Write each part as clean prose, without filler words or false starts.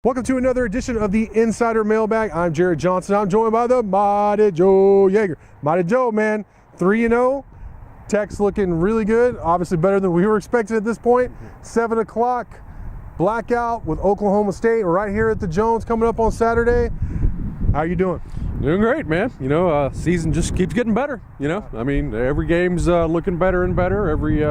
Welcome to another edition of the Insider Mailbag. I'm Jared Johnson. I'm joined by the Mighty Joe Yeager. Mighty Joe, man, 3-0. Tech's looking really good. Obviously better than we were expecting at this point. 7 o'clock, blackout with Oklahoma State right here at the Jones coming up on Saturday. How you doing? Doing great, man. Season just keeps getting better. I mean, every game's looking better and better. Every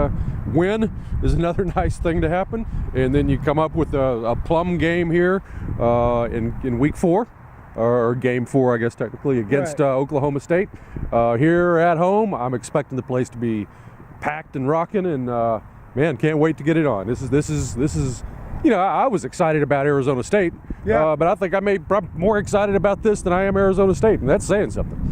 win is another nice thing to happen. And then you come up with a plum game here in week 4, or game 4, I guess technically, against Oklahoma State. Here at home, I'm expecting the place to be packed and rocking, and man, can't wait to get it on. This is. I was excited about Arizona State, but I think I'm more excited about this than I am Arizona State, and that's saying something.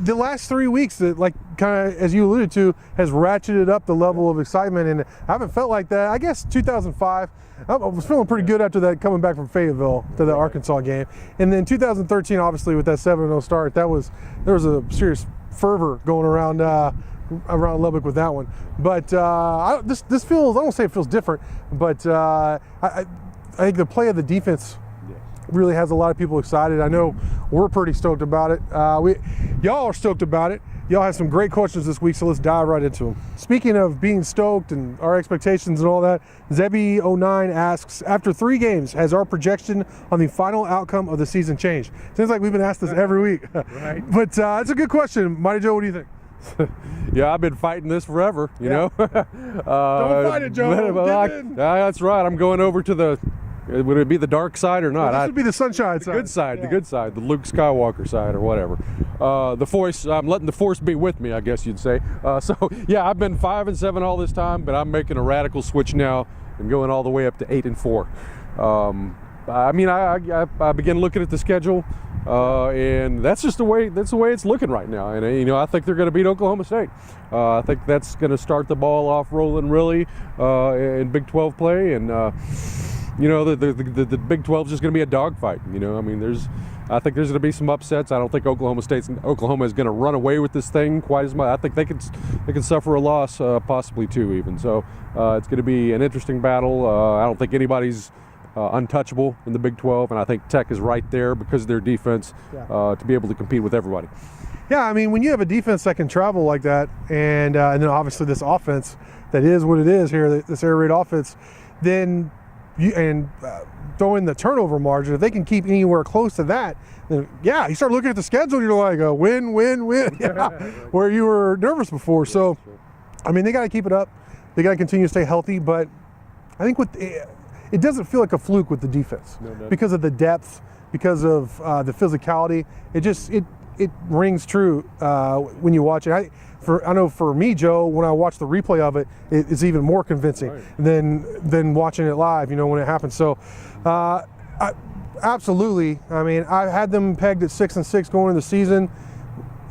The last 3 weeks, that kind of, as you alluded to, has ratcheted up the level of excitement, and I haven't felt like that. I guess 2005, I was feeling pretty good after that, coming back from Fayetteville to the Arkansas game, and then 2013, obviously with that 7-0 start, there was a serious fervor going around Lubbock with that one. But this feels, I don't say it feels different, but I think the play of the defense really has a lot of people excited. I know we're pretty stoked about it. Y'all are stoked about it. Y'all have some great questions this week, so let's dive right into them. Speaking of being stoked and our expectations and all that, Zebby09 asks, after 3 games, has our projection on the final outcome of the season changed? Seems like we've been asked this every week. Right. But it's a good question. Mighty Joe, what do you think? Yeah, I've been fighting this forever, you know. Don't fight it, Joe. That's right. I'm going over to the, would it be the dark side or not? This would be the sunshine side. Good side, the good side, the Luke Skywalker side or whatever. The Force, I'm letting the Force be with me, I guess you'd say. So, yeah, I've been 5-7 all this time, but I'm making a radical switch now and going all the way up to 8-4. I began looking at the schedule. And that's just the way it's looking right now. And I think they're going to beat Oklahoma State. I think that's going to start the ball off rolling really in Big 12 play. And the Big 12 is just going to be a dogfight. I think there's going to be some upsets. I don't think Oklahoma is going to run away with this thing quite as much. I think they can suffer a loss, possibly 2 even. So it's going to be an interesting battle. I don't think anybody's untouchable in the Big 12, and I think Tech is right there because of their defense to be able to compete with everybody. Yeah, I mean, when you have a defense that can travel like that, and then obviously this offense that is what it is here, this air raid offense, then throw in the turnover margin. If they can keep anywhere close to that, then you start looking at the schedule, you're like, win, where you were nervous before. So, I mean, they got to keep it up. They got to continue to stay healthy, but I think it doesn't feel like a fluke with the defense because of the depth, because of the physicality. It rings true when you watch it. I know for me, Joe, when I watch the replay of it, it's even more convincing than watching it live. When it happens. So, absolutely. I mean, I had them pegged at 6-6 going into the season.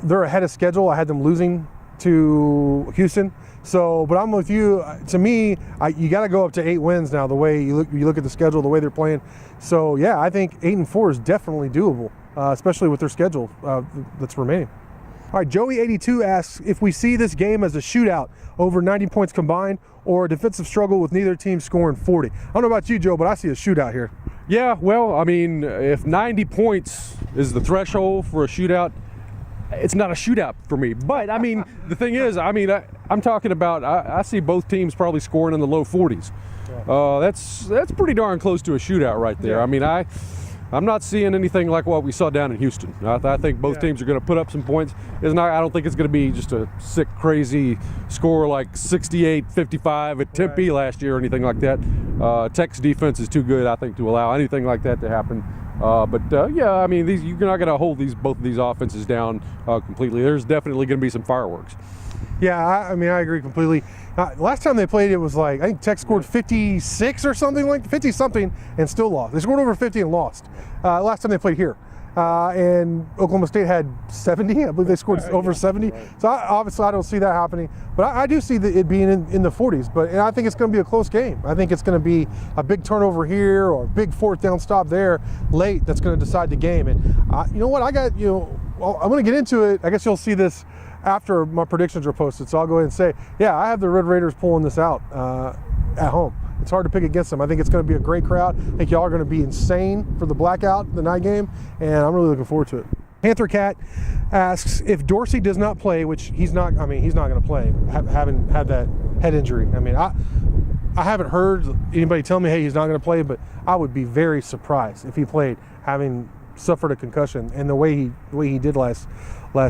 They're ahead of schedule. I had them losing to Houston. So, but I'm with you. To me, you got to go up to 8 wins now. The way you look at the schedule, the way they're playing. So, yeah, I think 8-4 is definitely doable, especially with their schedule that's remaining. All right, Joey82 asks if we see this game as a shootout over 90 points combined or a defensive struggle with neither team scoring 40. I don't know about you, Joe, but I see a shootout here. Yeah, well, I mean, if 90 points is the threshold for a shootout, it's not a shootout for me. But, I mean, the thing is, I'm talking about, I see both teams probably scoring in the low 40s. That's pretty darn close to a shootout right there. Yeah. I mean, I'm not seeing anything like what we saw down in Houston. I think both teams are going to put up some points. I don't think it's going to be just a sick, crazy score like 68-55 at Tempe last year or anything like that. Tech's defense is too good, I think, to allow anything like that to happen. I mean, you're not going to hold both of these offenses down completely. There's definitely going to be some fireworks. Yeah, I agree completely. Last time they played, it was like, I think Tech scored 56 or something, like 50-something, and still lost. They scored over 50 and lost. Last time they played here. And Oklahoma State had 70. I believe they scored over 70. Right. So obviously I don't see that happening. But I do see it being in the 40s. And I think it's going to be a close game. I think it's going to be a big turnover here or a big 4th down stop there late that's going to decide the game. And you know what? I'm going to get into it. I guess you'll see this after my predictions are posted. So I'll go ahead and say, I have the Red Raiders pulling this out at home. It's hard to pick against them. I think it's going to be a great crowd. I think y'all are going to be insane for the blackout, the night game, and I'm really looking forward to it. Panther Cat asks if Dorsey does not play, which he's not. I mean, he's not going to play, having had that head injury. I mean, I haven't heard anybody tell me, hey, he's not going to play, but I would be very surprised if he played, having suffered a concussion and the way he did last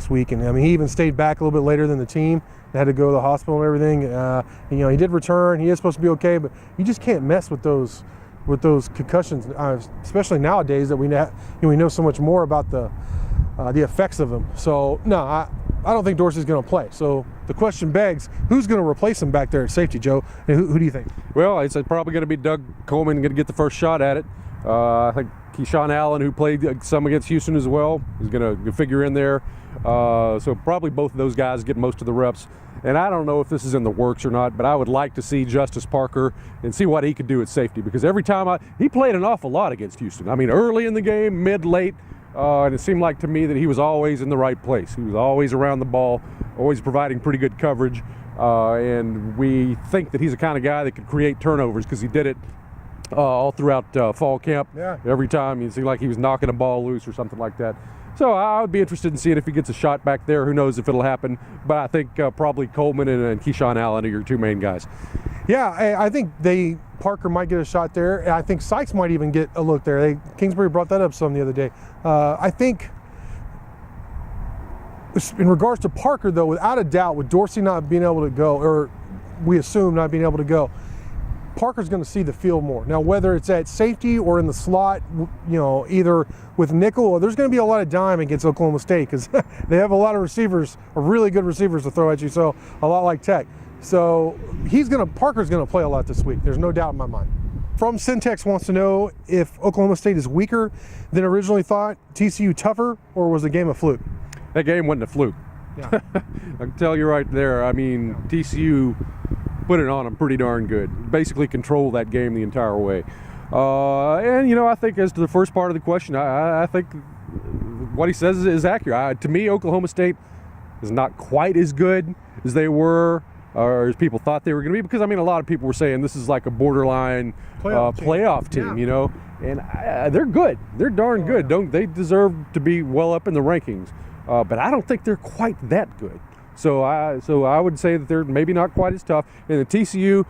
week. And I mean, he even stayed back a little bit later than the team and had to go to the hospital and everything. You know, he did return. He is supposed to be okay, but you just can't mess with those concussions, especially nowadays that we know so much more about the effects of them. So no, I don't think Dorsey's going to play. So the question begs, who's going to replace him back there at safety, Joe? And who do you think? Well, it's probably going to be Doug Coleman going to get the first shot at it. I think Keyshawn Allen, who played some against Houston as well, is going to figure in there. So probably both of those guys get most of the reps. And I don't know if this is in the works or not, but I would like to see Justice Parker and see what he could do at safety, because every time he played an awful lot against Houston. I mean, early in the game, mid, late, and it seemed like to me that he was always in the right place. He was always around the ball, always providing pretty good coverage. And we think that he's the kind of guy that could create turnovers, because he did it all throughout fall camp. Yeah. Every time it seemed like he was knocking a ball loose or something like that. So I would be interested in seeing if he gets a shot back there. Who knows if it'll happen, but I think probably Coleman and Keyshawn Allen are your two main guys. Yeah, I think Parker might get a shot there, and I think Sykes might even get a look there. Kingsbury brought that up some the other day. I think in regards to Parker, though, without a doubt, with Dorsey not being able to go, or we assume not being able to go, Parker's going to see the field more. Now, whether it's at safety or in the slot, you know, either with nickel, or there's going to be a lot of dime against Oklahoma State, because they have a lot of receivers, really good receivers to throw at you, so a lot like Tech. So Parker's going to play a lot this week. There's no doubt in my mind. From Syntex wants to know if Oklahoma State is weaker than originally thought, TCU tougher, or was the game a fluke? That game wasn't a fluke. Yeah. I can tell you right there. I mean, TCU put it on them pretty darn good. Basically controlled that game the entire way. And, you know, I think as to the first part of the question, I think what he says is accurate. To me, Oklahoma State is not quite as good as they were, or as people thought they were going to be, because, I mean, a lot of people were saying this is like a borderline playoff team, yeah. You know, and they're good. They're darn good. They deserve to be well up in the rankings, but I don't think they're quite that good. So I would say that they're maybe not quite as tough. And the TCU,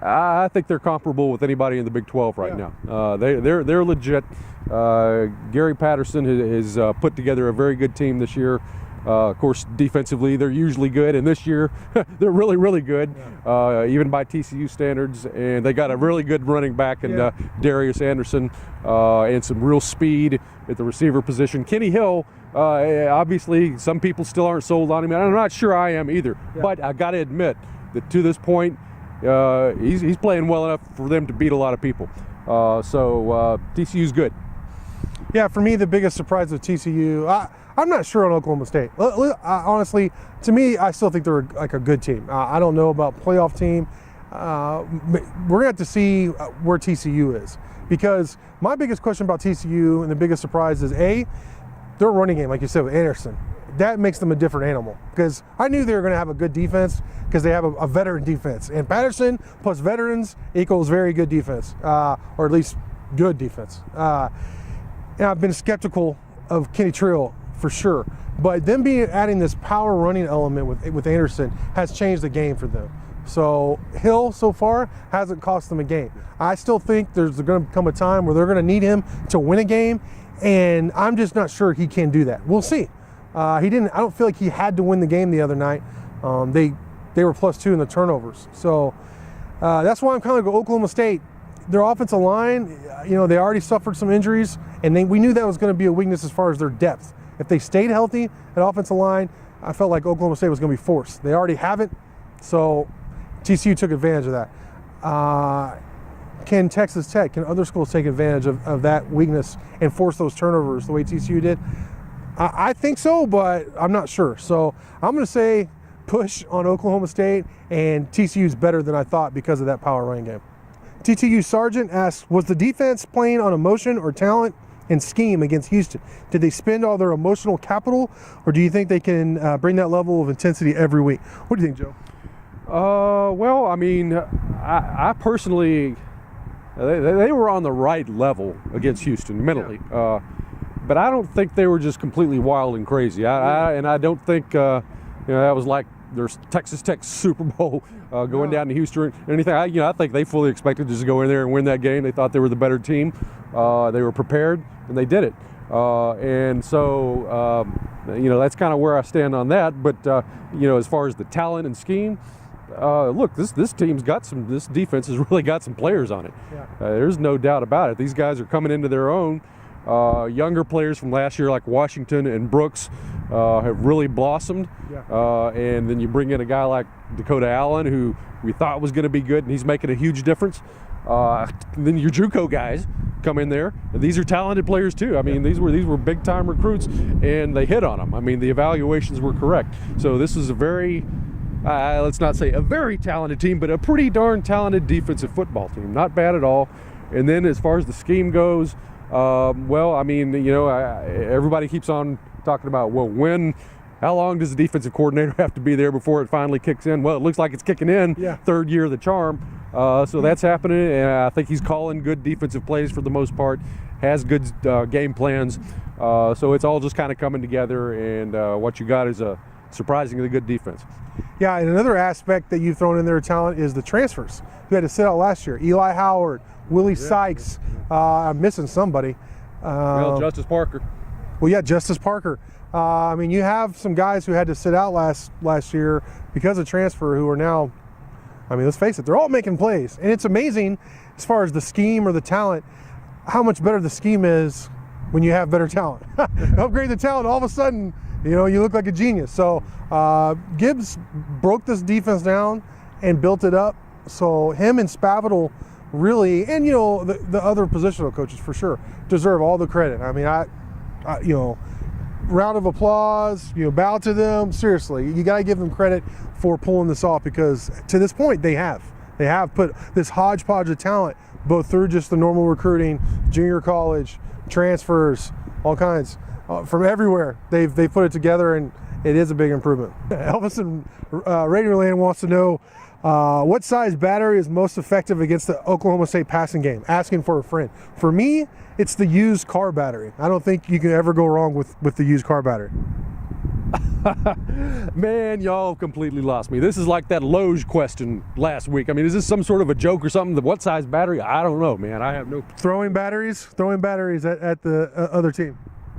I think they're comparable with anybody in the Big 12 right now. They're legit. Gary Patterson has put together a very good team this year. Of course, defensively, they're usually good, and this year they're really, really good, even by TCU standards. And they got a really good running back in Darius Anderson, and some real speed at the receiver position. Kenny Hill, obviously, some people still aren't sold on him, and I'm not sure I am either. Yeah. But I got to admit that to this point, he's playing well enough for them to beat a lot of people. So TCU's good. Yeah, for me, the biggest surprise of TCU, I'm not sure on Oklahoma State. Honestly, to me, I still think they're like a good team. I don't know about playoff team. We're going to have to see where TCU is, because my biggest question about TCU and the biggest surprise is, their running game, like you said, with Anderson. That makes them a different animal, because I knew they were going to have a good defense because they have a veteran defense. And Patterson plus veterans equals very good defense, or at least good defense. And I've been skeptical of Kenny Trill for sure, but them adding this power running element with Anderson has changed the game for them. So Hill so far hasn't cost them a game. I still think there's going to come a time where they're going to need him to win a game, and I'm just not sure he can do that. We'll see. I don't feel like he had to win the game the other night. They were +2 in the turnovers. So that's why I'm kind of going Oklahoma State. Their offensive line, they already suffered some injuries, and we knew that was going to be a weakness as far as their depth. If they stayed healthy at offensive line, I felt like Oklahoma State was going to be forced. They already haven't, so TCU took advantage of that. Can Texas Tech, can other schools take advantage of that weakness and force those turnovers the way TCU did? I think so, but I'm not sure. So I'm going to say push on Oklahoma State, and TCU's better than I thought because of that power running game. TTU Sargent asks, was the defense playing on emotion or talent and scheme against Houston? Did they spend all their emotional capital, or do you think they can bring that level of intensity every week? What do you think, Joe? Well, I mean, I personally, they were on the right level against Houston mentally, but I don't think they were just completely wild and crazy. And I don't think that was like there's Texas Tech Super Bowl going down to Houston or anything. I think they fully expected to just go in there and win that game. They thought they were the better team. They were prepared, and they did it. And so, that's kind of where I stand on that. But, as far as the talent and scheme, look, this team's got this defense has really got some players on it. Yeah. There's no doubt about it. These guys are coming into their own. Younger players from last year like Washington and Brooks have really blossomed. Yeah. And then you bring in a guy like Dakota Allen, who we thought was going to be good, and he's making a huge difference. Then your JUCO guys come in there. These are talented players too. I mean, these were big time recruits, and they hit on them. I mean, the evaluations were correct. So this is a very, let's not say a very talented team, but a pretty darn talented defensive football team. Not bad at all. And then as far as the scheme goes, everybody keeps on talking about, how long does the defensive coordinator have to be there before it finally kicks in? Well, it looks like it's kicking in. Yeah. Third year of the charm. So that's happening, and I think he's calling good defensive plays for the most part, has good game plans. So it's all just kind of coming together, and what you got is a surprisingly good defense. Yeah, and another aspect that you've thrown in there, talent, is the transfers who had to sit out last year. Eli Howard, Willie Sykes. I'm missing somebody. Justice Parker. Well, yeah, Justice Parker. You have some guys who had to sit out last year because of transfer who are now, let's face it, they're all making plays. And it's amazing as far as the scheme or the talent, how much better the scheme is when you have better talent. Upgrade the talent, all of a sudden, you look like a genius. So Gibbs broke this defense down and built it up. So him and Spavital really, and the other positional coaches for sure deserve all the credit. Round of applause, bow to them. Seriously, you got to give them credit for pulling this off, because to this point they have put this hodgepodge of talent, both through just the normal recruiting, junior college, transfers, all kinds, from everywhere. They've put it together, and it is a big improvement. Elvis in Radioland wants to know what size battery is most effective against the Oklahoma State passing game? Asking for a friend. For me, it's the used car battery. I don't think you can ever go wrong with the used car battery. Man, y'all completely lost me. This is like that Loge question last week. Is this some sort of a joke or something? What size battery? I don't know, man. I have no... Throwing batteries at the other team.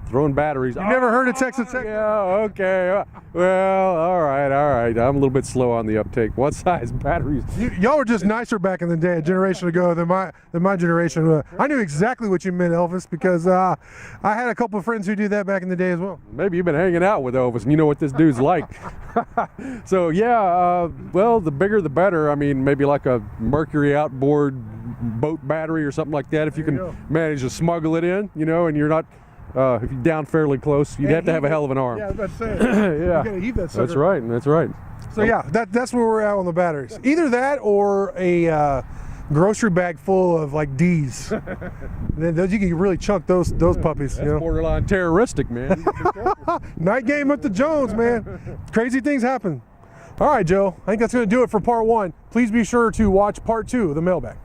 Throwing batteries. You never heard of Texas Tech? Yeah, okay. Well, all right. I'm a little bit slow on the uptake. What size batteries? Y'all were just nicer back in the day, a generation ago, than my generation. I knew exactly what you meant, Elvis, because I had a couple of friends who did that back in the day as well. Maybe you've been hanging out with Elvis, and you know what this dude's like. So, yeah, the bigger the better. Maybe like a Mercury outboard boat battery or something like that. If you can manage to smuggle it in, and you're not... if you're down fairly close, you'd have to have a hell of an arm. Yeah, I was about to say. Yeah. You gotta heat that sucker. That's right. So yeah, that's where we're at on the batteries. Either that or a grocery bag full of like D's. Then those, you can really chunk those puppies. That's borderline terroristic, man. Night game at the Jones, man. Crazy things happen. All right, Joe. I think that's going to do it for part one. Please be sure to watch part two of the mailbag.